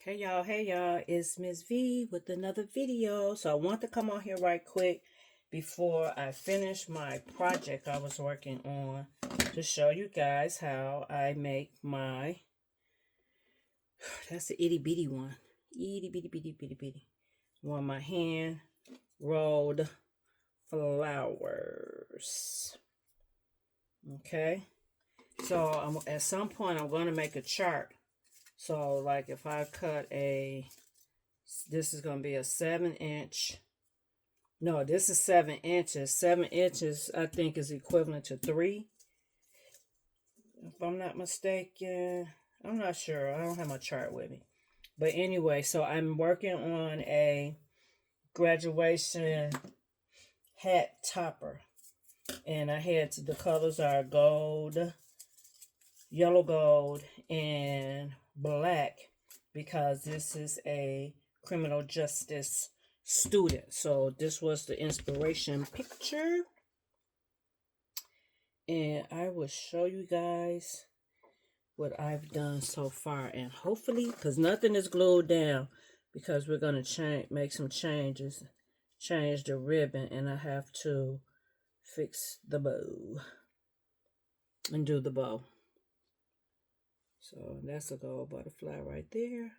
Hey y'all, it's Miss V with another video. So I want to come on here right quick before I finish my project I was working on to show you guys how I make my, that's the itty bitty one. Itty bitty bitty bitty bitty. One, my hand rolled flowers. Okay. So at some point I'm going to make a chart. So like if I cut this is going to be a 7-inch. No, this is 7 inches. 7 inches, I think, is equivalent to 3. If I'm not mistaken. I'm not sure. I don't have my chart with me. But anyway, so I'm working on a graduation hat topper. And the colors are gold, yellow gold, and black, because this is a criminal justice student. So this was the inspiration picture. And I will show you guys what I've done so far. And hopefully, because nothing is glued down, because we're going to make some changes. Change the ribbon, and I have to fix the bow and do the bow. So that's a gold butterfly right there.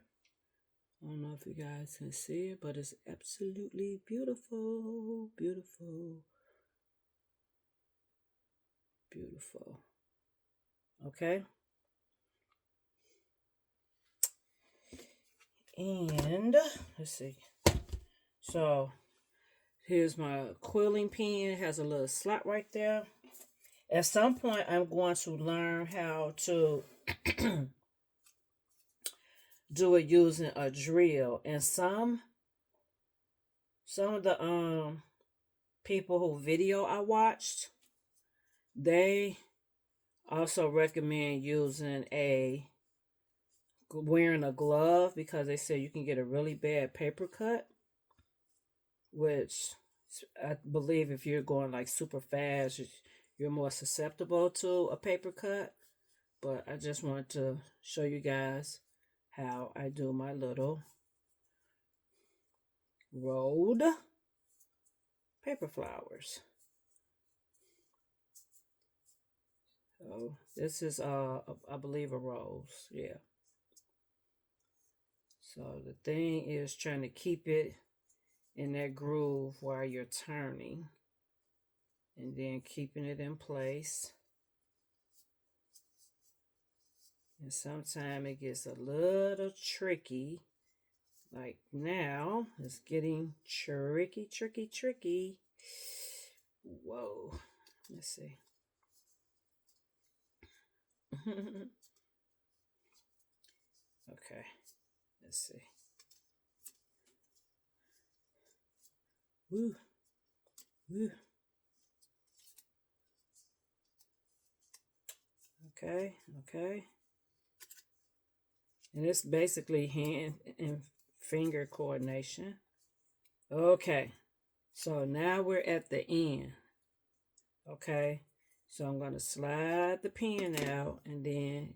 I don't know if you guys can see it, but it's absolutely beautiful. Beautiful. Beautiful. Okay. And let's see. So here's my quilling pen. It has a little slot right there. At some point, I'm going to learn how to do it using a drill. And some of the people who video I watched, they also recommend wearing a glove, because they say you can get a really bad paper cut, which I believe if you're going like super fast, you're more susceptible to a paper cut. But I just wanted to show you guys how I do my little rolled paper flowers. So this is I believe a rose. Yeah. So the thing is trying to keep it in that groove while you're turning, and then keeping it in place. And sometimes it gets a little tricky. Like now, it's getting tricky. Whoa. Let's see. Okay. Let's see. Woo. Woo. Okay. And it's basically hand and finger coordination. Okay. So now we're at the end. Okay. So I'm going to slide the pen out, and then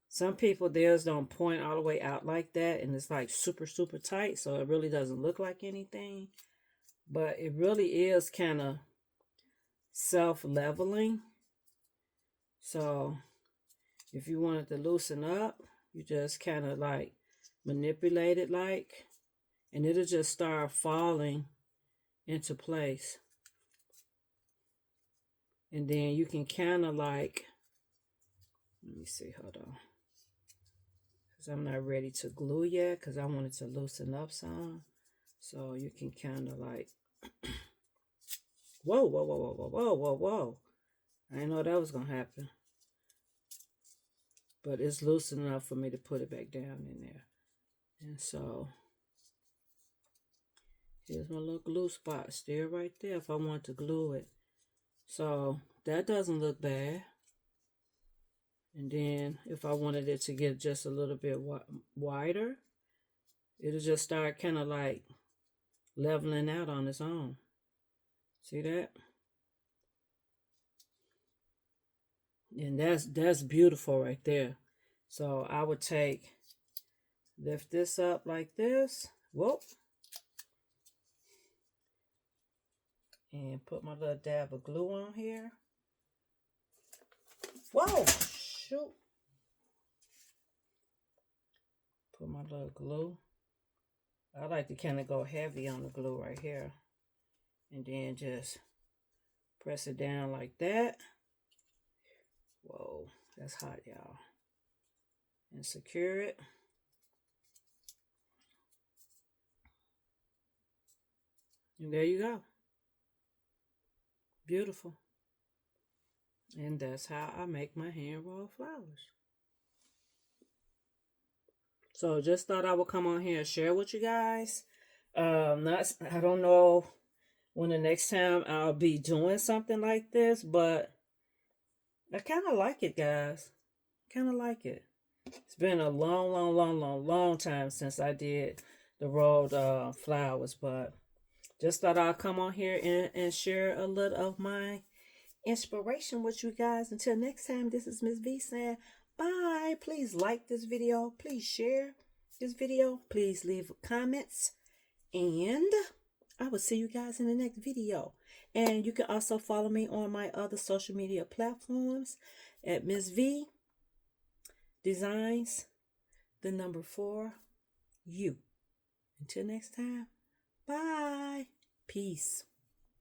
some people, theirs don't point all the way out like that, and it's like super tight, so it really doesn't look like anything. But it really is kind of self-leveling. So if you want it to loosen up, you just kind of like manipulate it and it'll just start falling into place. And then you can kind of like, let me see, hold on. Because I'm not ready to glue yet, because I want it to loosen up some. So you can kind of like, whoa. I didn't know that was going to happen. But it's loose enough for me to put it back down in there. And so here's my little glue spot still right there if I want to glue it. So that doesn't look bad. And then if I wanted it to get just a little bit wider, it'll just start kind of like leveling out on its own. See that? And that's beautiful right there. So I would take Lift this up like this. Whoop. And put my little dab of glue on here. Whoa, shoot. Put my little glue. I like to kind of go heavy on the glue right here. And then just press it down like that. Whoa, that's hot, y'all. And secure it. And there you go. Beautiful. And that's how I make my hand roll flowers. So just thought I would come on here and share with you guys. I don't know when the next time I'll be doing something like this, but I kind of like it, guys. Kind of like it. It's been a long time since I did the rolled flowers, but just thought I'd come on here and share a little of my inspiration with you guys. Until next time, this is Miss V saying bye. Please like this video. Please share this video. Please leave comments. And I will see you guys in the next video. And you can also follow me on my other social media platforms at Miss V Designs, the number 4, you. Until next time, bye. Peace.